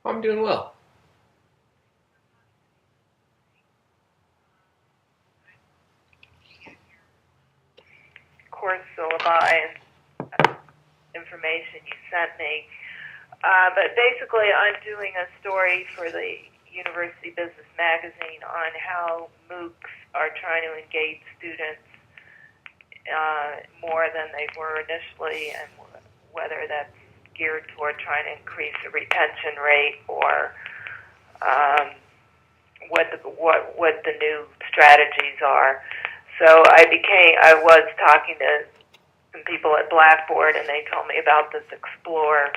I'm doing well. Course syllabi and information you sent me. But basically, I'm doing a story for the University Business Magazine on how MOOCs are trying to engage students more than they were initially, and whether that's geared toward trying to increase the retention rate or what the new strategies are. So I was talking to some people at Blackboard, and they told me about this Explore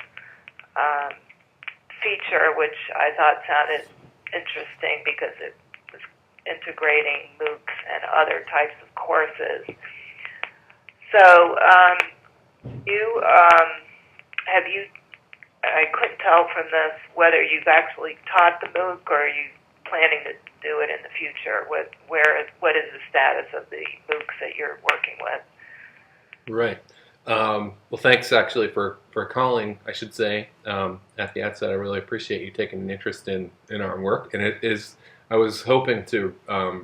feature, which I thought sounded interesting because it was integrating MOOCs and other types of courses. So have you? I couldn't tell from this whether you've actually taught the MOOC or are you planning to do it in the future. What is the status of the MOOCs that you're working with? Right. Well, thanks actually for calling, I should say. At the outset, I really appreciate you taking an interest in our work. And I was hoping to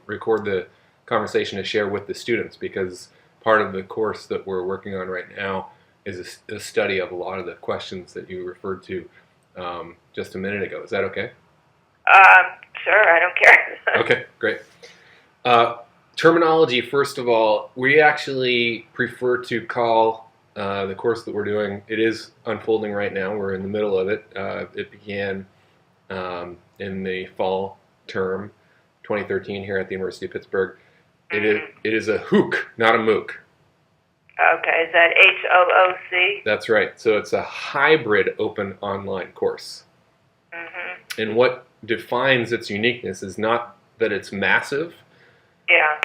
record the conversation to share with the students because part of the course that we're working on right now is a study of a lot of the questions that you referred to just a minute ago. Is that okay? Sure, I don't care. Okay, great. Terminology, first of all, we actually prefer to call the course that we're doing, it is unfolding right now. We're in the middle of it. It began in the fall term 2013 here at the University of Pittsburgh. It is a HOOC, not a MOOC. Okay, is that HOOC? That's right. So it's a hybrid open online course. Mm-hmm. And what defines its uniqueness is not that it's massive. Yeah.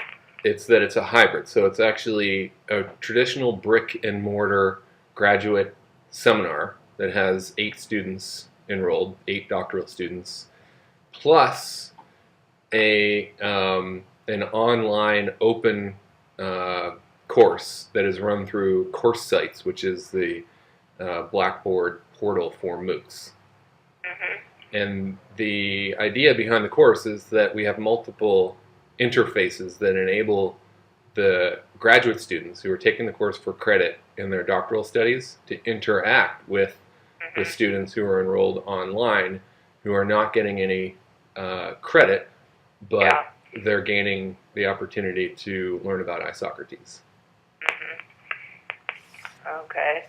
It's that it's a hybrid. So it's actually a traditional brick and mortar graduate seminar that has 8 students enrolled, 8 doctoral students, plus an online open course that is run through Course Sites, which is the Blackboard portal for MOOCs. Mm-hmm. And the idea behind the course is that we have multiple interfaces that enable the graduate students who are taking the course for credit in their doctoral studies to interact with the students who are enrolled online who are not getting any credit, but they're gaining the opportunity to learn about Isocrates. Okay.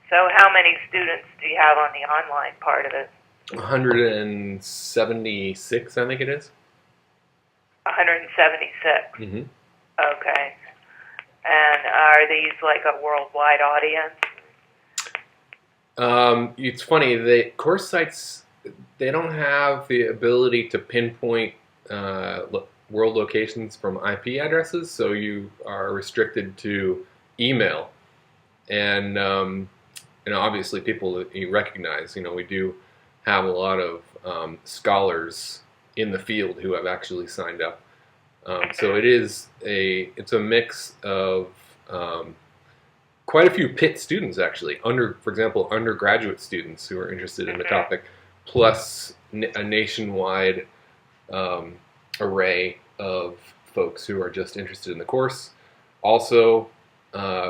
So how many students do you have on the online part of it? 176, I think it is. 176. Mm-hmm. Okay. And are these like a worldwide audience? It's funny, the course sites, they don't have the ability to pinpoint world locations from IP addresses, so you are restricted to email. And obviously people that you recognize, we do have a lot of scholars in the field who have actually signed up. So it's a mix of quite a few Pitt students actually, for example, undergraduate students who are interested in the topic, plus a nationwide array of folks who are just interested in the course. Also,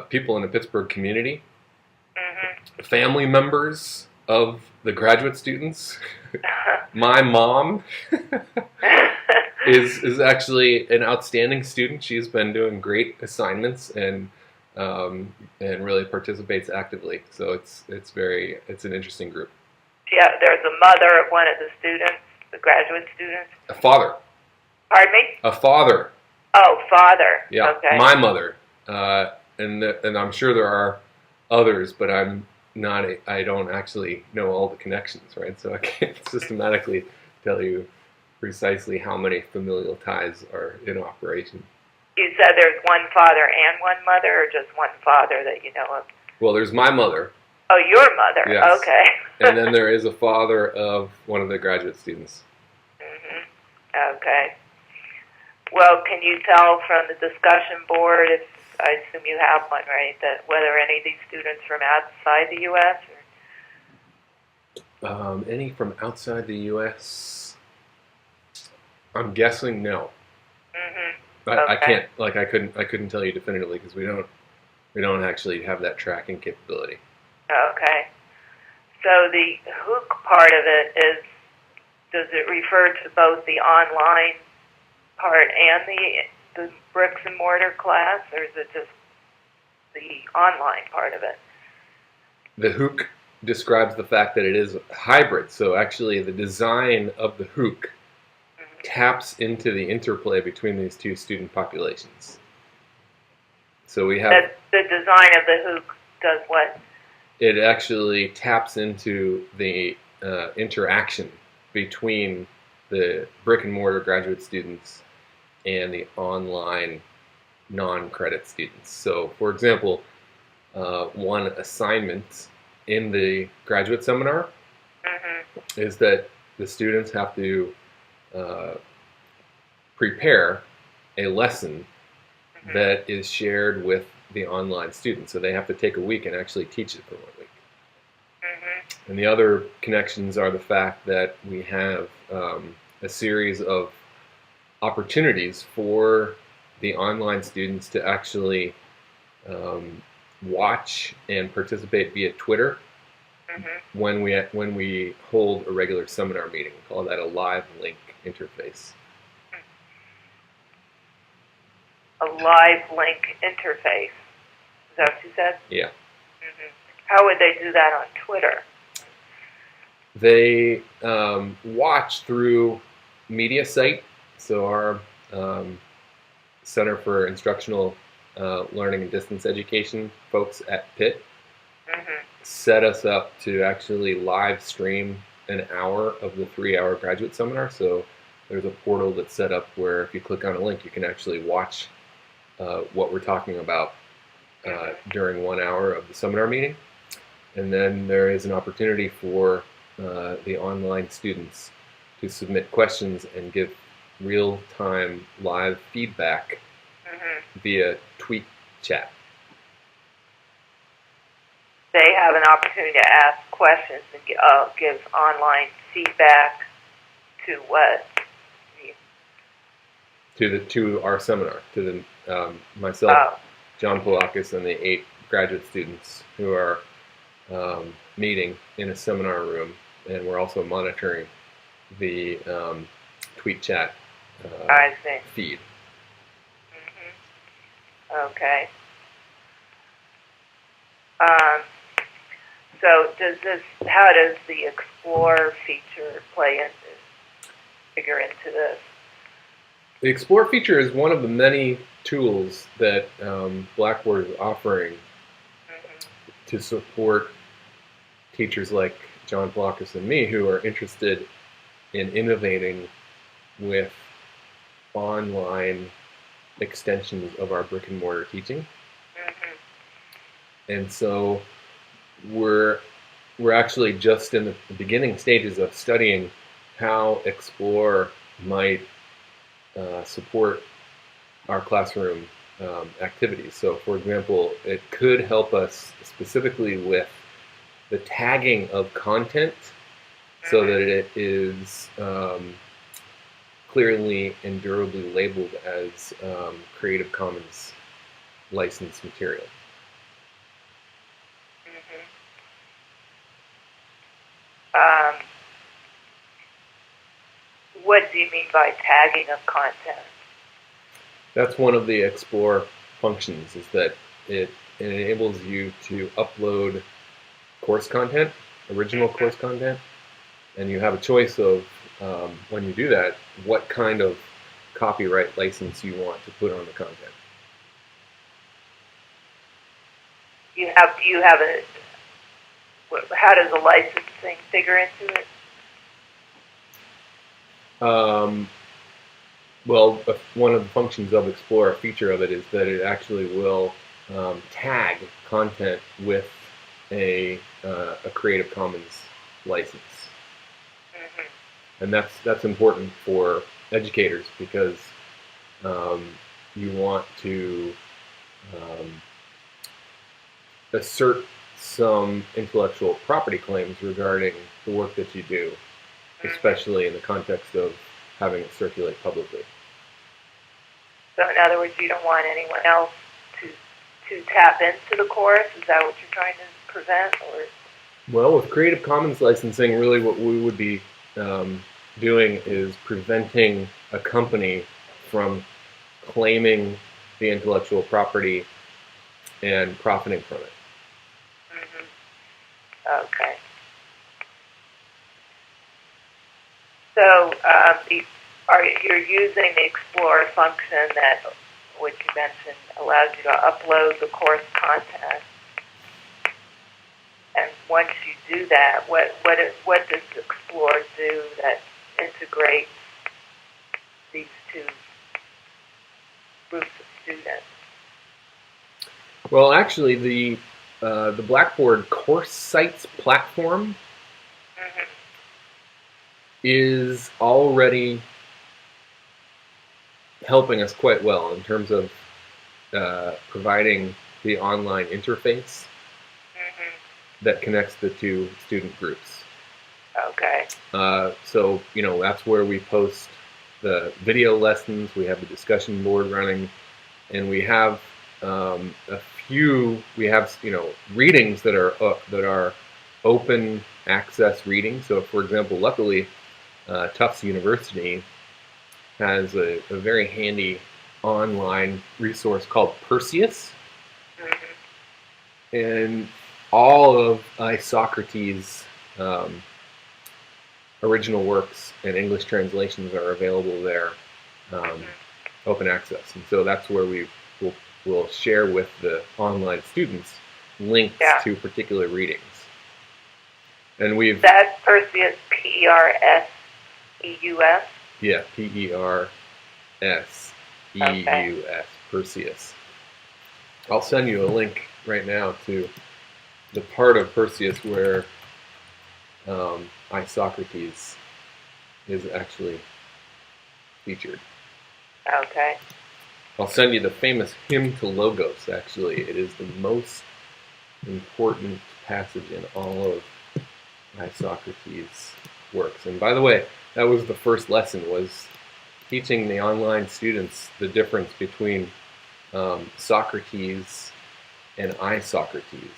people in the Pittsburgh community, family members of the graduate students. My mom is actually an outstanding student. She's been doing great assignments and really participates actively. So it's an interesting group. Yeah, there's a mother of one of the students, the graduate students. A father. Pardon me? A father. Oh, father. Yeah, okay. My mother. And I'm sure there are others, but I don't actually know all the connections, right? So I can't systematically tell you precisely how many familial ties are in operation. You said there's one father and one mother, or just one father that you know of? Well, there's my mother. Oh, your mother. Yes. Okay. And then there is a father of one of the graduate students. Mm-hmm. Okay. Well, can you tell from the discussion board, if I assume you have one, right, that whether any of these students from outside the U.S.? Any from outside the U.S.? I'm guessing no. I Okay. can't, like, I couldn't tell you definitively because we don't actually have that tracking capability. Okay. So the HOOC part of it is, does it refer to both the online part and the bricks and mortar class, or is it just the online part of it? The HOOC describes the fact that it is hybrid. So actually, the design of the HOOC taps into the interplay between these two student populations. So we have The design of the HOOC does what? it actually taps into the interaction between the brick and mortar graduate students and the online non-credit students. So, for example, one assignment in the graduate seminar is that the students have to prepare a lesson that is shared with the online students. So they have to take a week and actually teach it for 1 week. And the other connections are the fact that we have a series of opportunities for the online students to actually watch and participate via Twitter when we hold a regular seminar meeting. We call that a live link interface. A live link interface. Is that what you said? Yeah. How would they do that on Twitter? They watch through media site. So our Center for Instructional Learning and Distance Education folks at Pitt set us up to actually live stream an hour of the 3-hour graduate seminar. So there's a portal that's set up where if you click on a link, you can actually watch what we're talking about during 1 hour of the seminar meeting. And then there is an opportunity for the online students to submit questions and give real-time live feedback via tweet chat. They have an opportunity to ask questions and give online feedback to what? To our seminar, to the myself, John Polakis, and the 8 graduate students who are meeting in a seminar room, and we're also monitoring the tweet chat feed. Okay. So how does the Explore feature figure into this? The Explore feature is one of the many tools that Blackboard is offering to support teachers like John Polakis and me who are interested in innovating with online extensions of our brick and mortar teaching. And so we're actually just in the beginning stages of studying how Explore might support our classroom activities. So, for example, it could help us specifically with the tagging of content so that it is clearly and durably labeled as Creative Commons licensed material. What do you mean by tagging of content? That's one of the Explore functions, is that it enables you to upload course content, original course content, and you have a choice of, when you do that, what kind of copyright license you want to put on the content. How does the licensing figure into it? Well, one of the functions of Explore, a feature of it, is that it actually will tag content with a Creative Commons license. And that's important for educators because you want to assert some intellectual property claims regarding the work that you do, especially in the context of having it circulate publicly. So in other words, you don't want anyone else to tap into the course? Is that what you're trying to prevent? Or? Well, with Creative Commons licensing, really what we would be doing is preventing a company from claiming the intellectual property and profiting from it. Okay. So you're using the Explorer function that, which you mentioned, allows you to upload the course content. And once you do that, what does Explorer do that integrates these two groups of students? Well, actually, the Blackboard Course Sites platform is already helping us quite well in terms of providing the online interface that connects the two student groups. Okay. So, that's where we post the video lessons, we have the discussion board running, and we have readings that are open access readings. So, for example, luckily, Tufts University has a very handy online resource called Perseus, and all of Isocrates' original works and English translations are available there, open access. And so that's where we'll share with the online students links to particular readings. And that's Perseus, Perseus. Yeah, Perseus, Perseus. I'll send you a link right now to the part of Perseus where Isocrates is actually featured. Okay. I'll send you the famous hymn to Logos, actually. It is the most important passage in all of Isocrates' works. And by the way, that was the first lesson, was teaching the online students the difference between Socrates and Isocrates.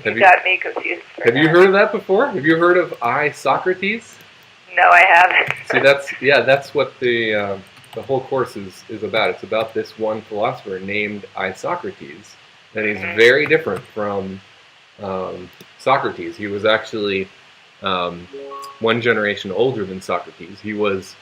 You got me confused. Have you heard of that before? Have you heard of Isocrates? No, I haven't. See, that's what the whole course is about. It's about this one philosopher named Isocrates, and he's very different from Socrates. He was actually one generation older than Socrates. He was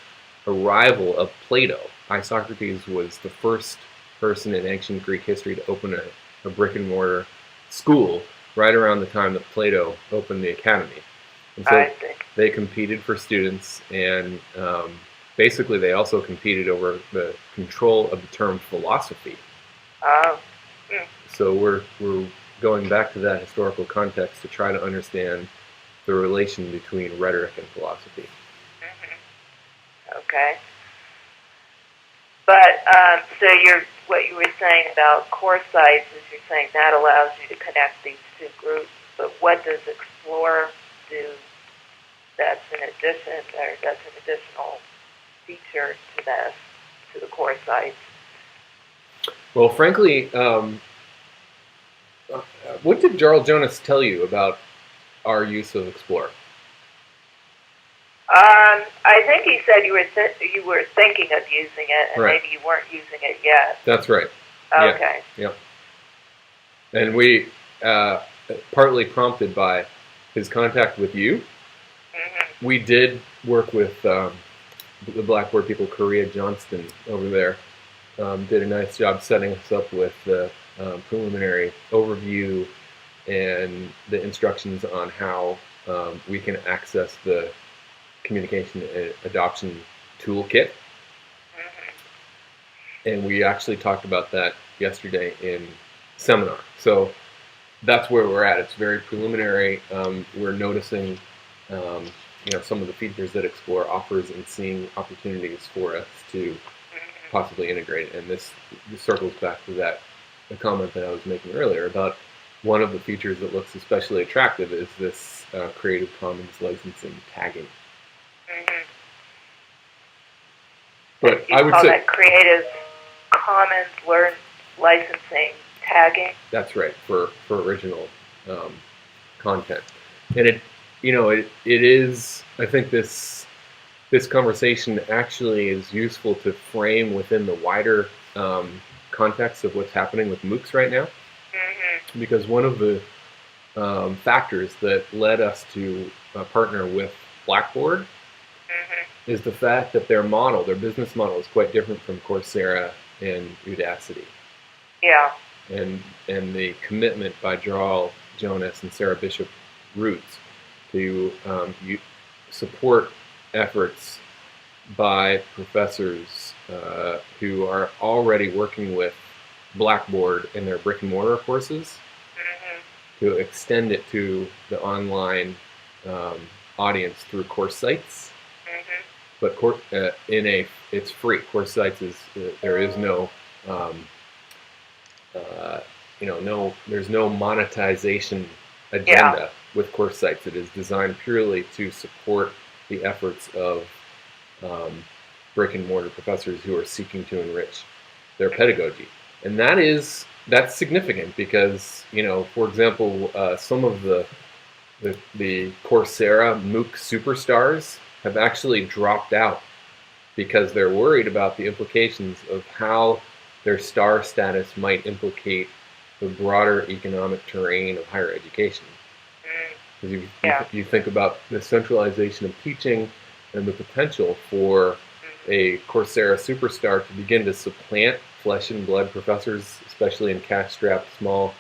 a rival of Plato. Isocrates was the first person in ancient Greek history to open a brick-and-mortar school right around the time that Plato opened the academy. And so they competed for students, and basically they also competed over the control of the term philosophy. So we're going back to that historical context to try to understand the relation between rhetoric and philosophy. Okay. But so what you were saying about course sites is you're saying that allows you to connect these two groups. But what does Explorer do that's an additional feature to this, to the course sites? Well, frankly, what did Jarl Jonas tell you about our use of Explorer? I think he said you were thinking of using it, and maybe you weren't using it yet. That's right. Okay. Yeah. And we, partly prompted by his contact with you, we did work with the Blackboard people. Korea Johnston over there did a nice job setting us up with the preliminary overview and the instructions on how we can access the communication adoption toolkit. And we actually talked about that yesterday in seminar. So that's where we're at. It's very preliminary. We're noticing some of the features that Explorer offers and seeing opportunities for us to possibly integrate it. And this circles back to the comment that I was making earlier about one of the features that looks especially attractive is this Creative Commons licensing tagging. Mm-hmm. But you I would call say that Creative Commons licensing tagging? that's right for original content, and it is. I think this conversation actually is useful to frame within the wider context of what's happening with MOOCs right now, Mm-hmm. because one of the factors that led us to partner with Blackboard Mm-hmm. is the fact that their model, their business model, is quite different from Coursera and Udacity. Yeah. And the commitment by Jarl Jonas and Sarah Bishop Roots to support efforts by professors who are already working with Blackboard in their brick and mortar courses Mm-hmm. to extend it to the online audience through course sites. Mm-hmm. But it's free. Course sites there is no there's no monetization agenda with course sites. It is designed purely to support the efforts of brick and mortar professors who are seeking to enrich their pedagogy, and that's significant because for example, some of the Coursera MOOC superstars have actually dropped out because they're worried about the implications of how their star status might implicate the broader economic terrain of higher education. Because you think about the centralization of teaching and the potential for a Coursera superstar to begin to supplant flesh and blood professors, especially in cash-strapped small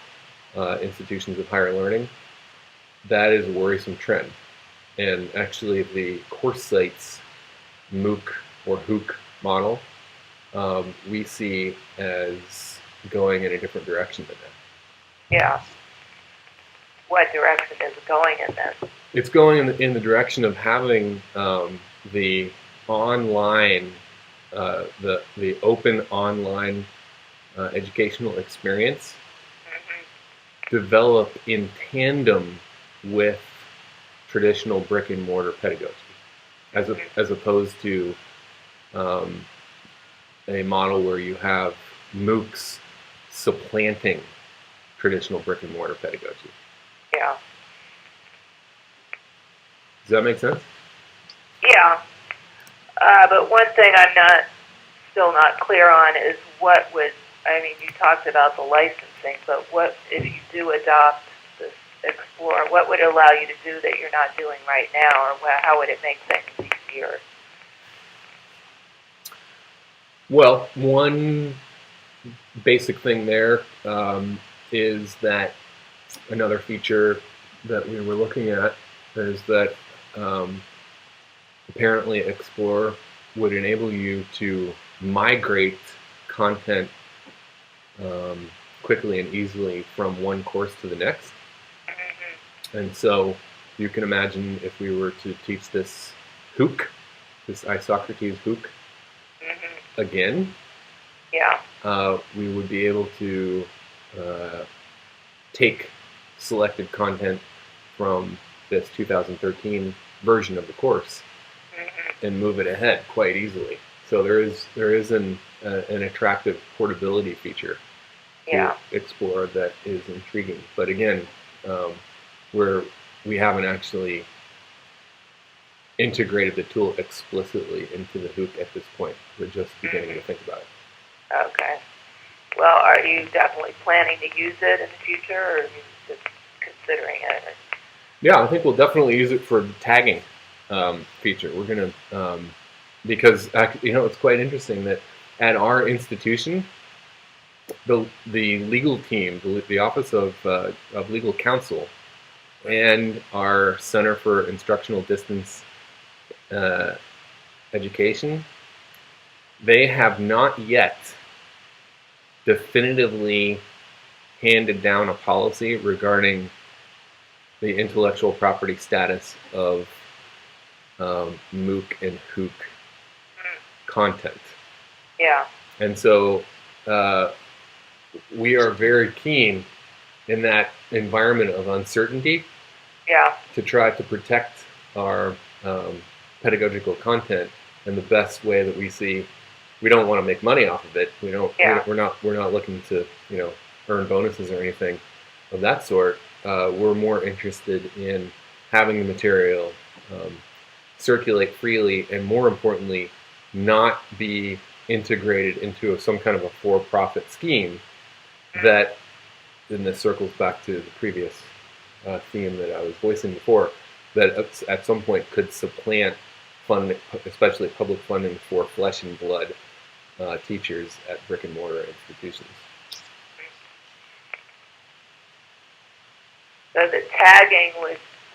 institutions of higher learning. That is a worrisome trend. And actually the course sites MOOC or HOOC model we see as going in a different direction than that. Yeah. What direction is it going in then? It's going in the direction of having the online, the open online educational experience develop in tandem with traditional brick and mortar pedagogy, as opposed to a model where you have MOOCs supplanting traditional brick and mortar pedagogy. Yeah. Does that make sense? Yeah. But one thing I'm still not clear on is you talked about the licensing, but what if you do adopt this Explore, what would it allow you to do that you're not doing right now, or how would it make things easier? Well, one basic thing there is that another feature that we were looking at is that apparently Explore would enable you to migrate content quickly and easily from one course to the next. And so you can imagine if we were to teach this HOOC, this Isocrates HOOC, again, we would be able to take selected content from this 2013 version of the course and move it ahead quite easily. So there is an attractive portability feature to Explore that is intriguing. But again, we haven't actually integrated the tool explicitly into the HOOC at this point. We're just beginning to think about it. Okay. Well, are you definitely planning to use it in the future, or are you just considering it? Yeah, I think we'll definitely use it for the tagging feature. We're going to, because it's quite interesting that at our institution, the legal team, the Office of Legal Counsel, and our Center for Instructional Distance Education, they have not yet definitively handed down a policy regarding the intellectual property status of MOOC and HOOC content. Yeah. And so we are very keen in that environment of uncertainty Yeah. to try to protect our pedagogical content in the best way that we see. We don't want to make money off of it. We don't. Yeah. We're not looking to earn bonuses or anything of that sort. We're more interested in having the material circulate freely, and more importantly, not be integrated into some kind of a for-profit scheme that, and this circles back to the previous theme that I was voicing before, that at some point could supplant funding, especially public funding for flesh and blood teachers at brick and mortar institutions. So the tagging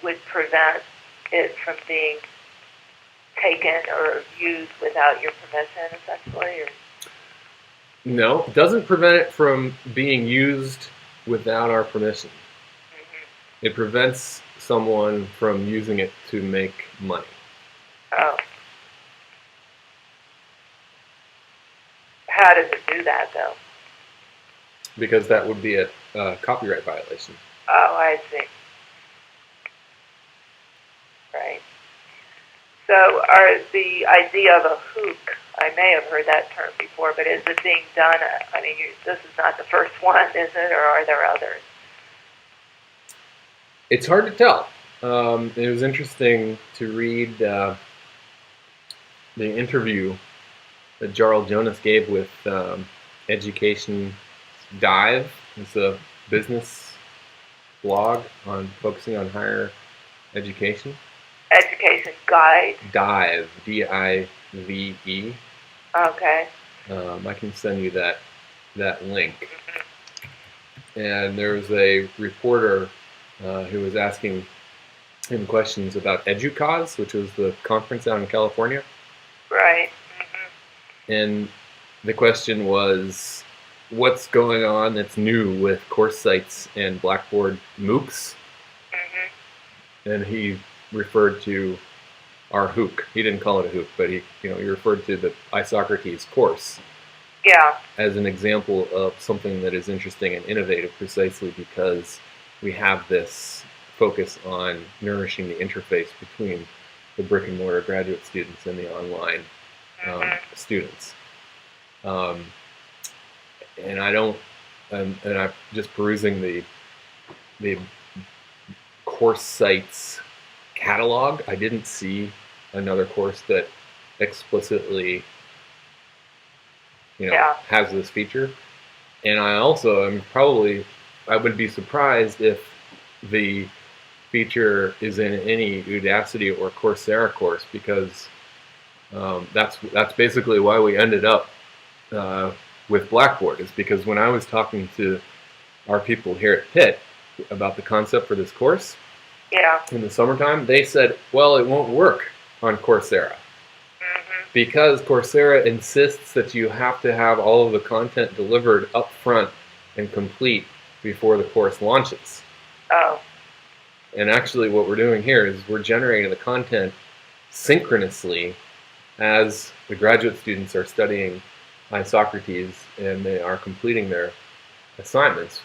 would prevent it from being taken or used without your permission, essentially? Or? No, it doesn't prevent it from being used without our permission. Mm-hmm. It prevents someone from using it to make money. Oh. How does it do that, though? Because that would be a copyright violation. Oh, I see. Right. So the idea of a HOOC, I may have heard that term before, but is it being done? I mean, this is not the first one, is it, or are there others? It's hard to tell. It was interesting to read the interview that Jarl Jonas gave with Education Dive. It's a business blog focusing on higher education. Education Guide? Dive, D-I-V-E. Okay. I can send you that link. And there was a reporter who was asking him questions about EduCause, which was the conference out in California. Right. Mm-hmm. And the question was, what's going on that's new with course sites and Blackboard MOOCs? Mm-hmm. And he referred to our HOOC. He didn't call it a HOOC, but he referred to the iSocrates course. Yeah. As an example of something that is interesting and innovative, precisely because we have this focus on nourishing the interface between the brick and mortar graduate students and the online students. And I'm just perusing the course sites catalog. I didn't see another course that explicitly has this feature. And I also I would be surprised if the feature is in any Udacity or Coursera course, because that's basically why we ended up with Blackboard, is because when I was talking to our people here at Pitt about the concept for this course in the summertime, they said, well, it won't work on Coursera. Because Coursera insists that you have to have all of the content delivered up front and complete before the course launches. Oh. And actually what we're doing here is we're generating the content synchronously as the graduate students are studying iSocrates and they are completing their assignments,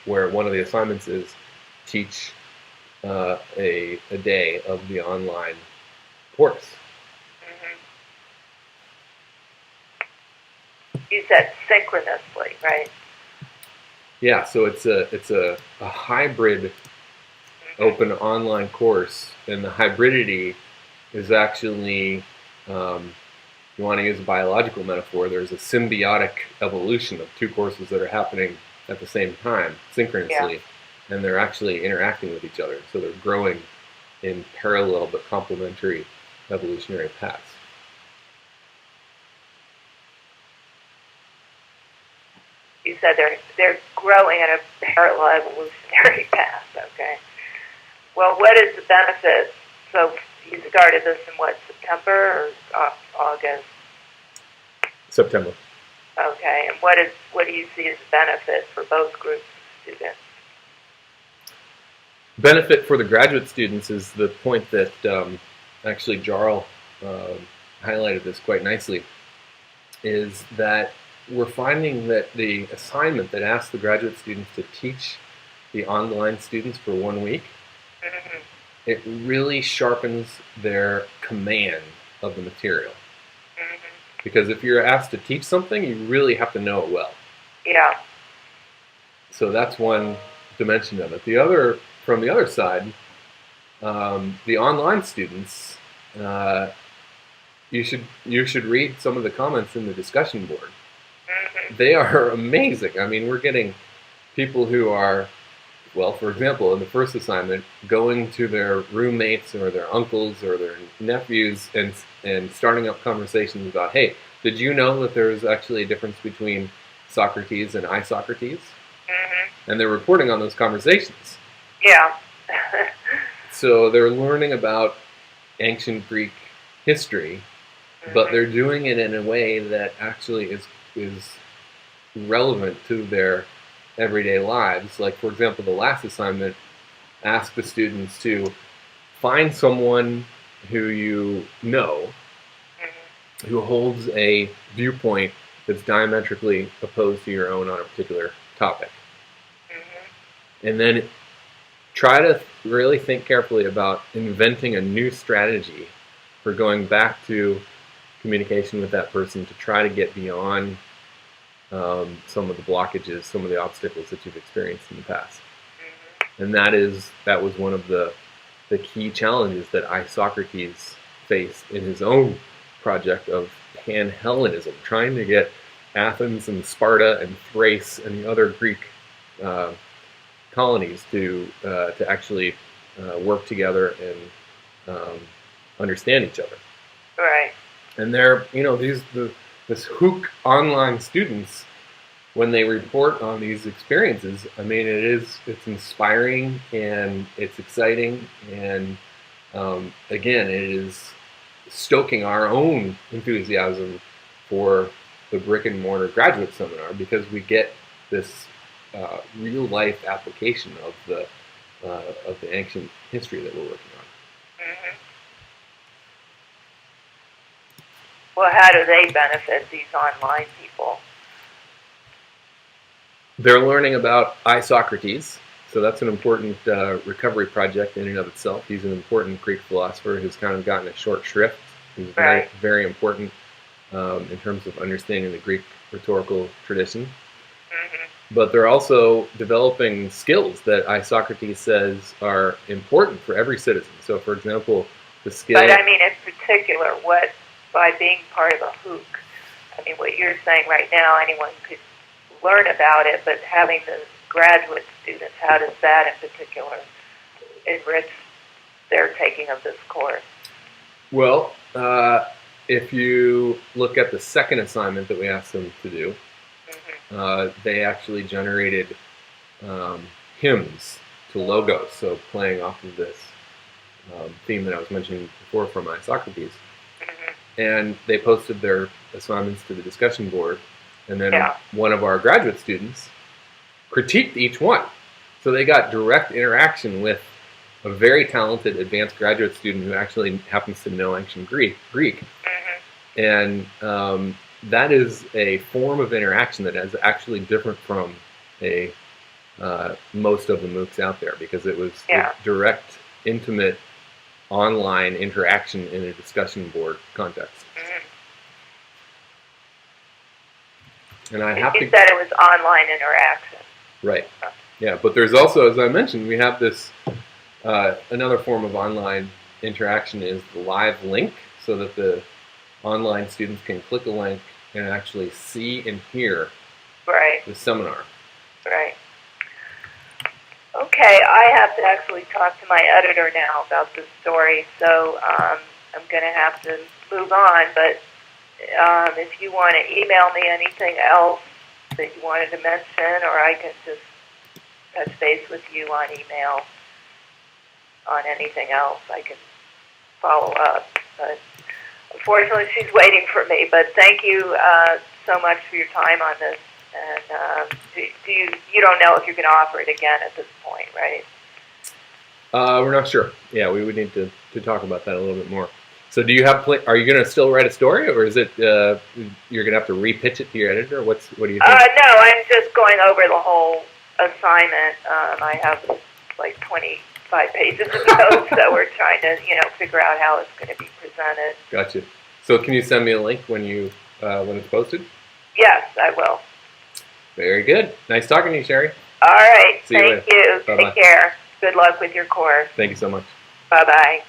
where one of the assignments is teach a day of the online course. You said synchronously, right? Yeah, so it's a hybrid open online course, and the hybridity is actually, you want to use a biological metaphor, there's a symbiotic evolution of two courses that are happening at the same time, synchronously, and they're actually interacting with each other, so they're growing in parallel but complementary evolutionary paths. You said they're growing at a parallel evolutionary path. Okay. Well, what is the benefit? So you started this in what, September or August? September. Okay. And what do you see as the benefit for both groups of students? Benefit for the graduate students is the point that actually Jarl highlighted this quite nicely, is that we're finding that the assignment that asks the graduate students to teach the online students for 1 week, Mhm. it really sharpens their command of the material. Mhm. Because if you're asked to teach something, you really have to know it well. Yeah. So that's one dimension of it. From the other side, the online students, you should read some of the comments in the discussion board. Mhm. They are amazing. I mean, we're getting people who are, well, for example, in the first assignment, going to their roommates or their uncles or their nephews and starting up conversations about, hey, did you know that there's actually a difference between Socrates and Isocrates? Mhm. And they're reporting on those conversations. Yeah. So they're learning about ancient Greek history, but Mhm. they're doing it in a way that actually is relevant to their everyday lives. Like, for example, the last assignment asked the students to find someone who you know Mhm. who holds a viewpoint that's diametrically opposed to your own on a particular topic. Mhm. And then try to really think carefully about inventing a new strategy for going back to communication with that person to try to get beyond some of the blockages, some of the obstacles that you've experienced in the past. Mhm. And that was one of the key challenges that Isocrates faced in his own project of Pan-Hellenism, trying to get Athens and Sparta and Thrace and the other Greek uh, colonies to actually work together and understand each other. Right. And they're, this HOOC online students, when they report on these experiences, I mean, it's inspiring and it's exciting, and again, it is stoking our own enthusiasm for the brick and mortar graduate seminar, because we get this real life application of the ancient history that we're working on. Mhm. Well, how do they benefit these online people? They're learning about Isocrates, so that's an important recovery project in and of itself. He's an important Greek philosopher who's kind of gotten a short shrift. He's very, Right. very important in terms of understanding the Greek rhetorical tradition. Mhm. But they're also developing skills that Isocrates says are important for every citizen. So, for example, the skill. But I mean, in particular, what by being part of a HOOC, I mean, what you're saying right now, anyone could learn about it, but having the graduate students, how does that in particular enrich their taking of this course? Well, if you look at the second assignment that we asked them to do, Mhm. they actually generated hymns to logos, so playing off of this theme that I was mentioning before from Isocrates. Mhm. And they posted their assignments to the discussion board, and then Yeah. one of our graduate students critiqued each one. So they got direct interaction with a very talented advanced graduate student who actually happens to know ancient Greek. Mhm. And that is a form of interaction that is actually different from a most of the MOOCs out there, because it was Yeah. direct, intimate, online interaction in a discussion board context. Mhm. And I You have to said it was online interaction. right, yeah. But there's also, as I mentioned, we have this another form of online interaction is the live link, so that the online students can click a link and actually see and hear Right. the seminar. Right. Okay, I have to actually talk to my editor now about this story, so I'm going to have to move on. But if you want to email me anything else that you wanted to mention, or I can just touch base with you on email on anything else, I can follow up. But unfortunately, she's waiting for me. But thank you so much for your time on this. And you don't know if you can offer it again at this point, right? We're not sure. Yeah, we would need to talk about that a little bit more. So, do you have? Are you going to still write a story, or is it you're going to have to repitch it to your editor? What do you think? No, I'm just going over the whole assignment. I have like 25 pages of notes, so we're trying to, figure out how it's going to be presented. Gotcha. So can you send me a link when it's posted? Yes, I will. Very good. Nice talking to you, Sherry. All right. See you Thank you. Bye-bye. Take care. Good luck with your course. Thank you so much. Bye-bye.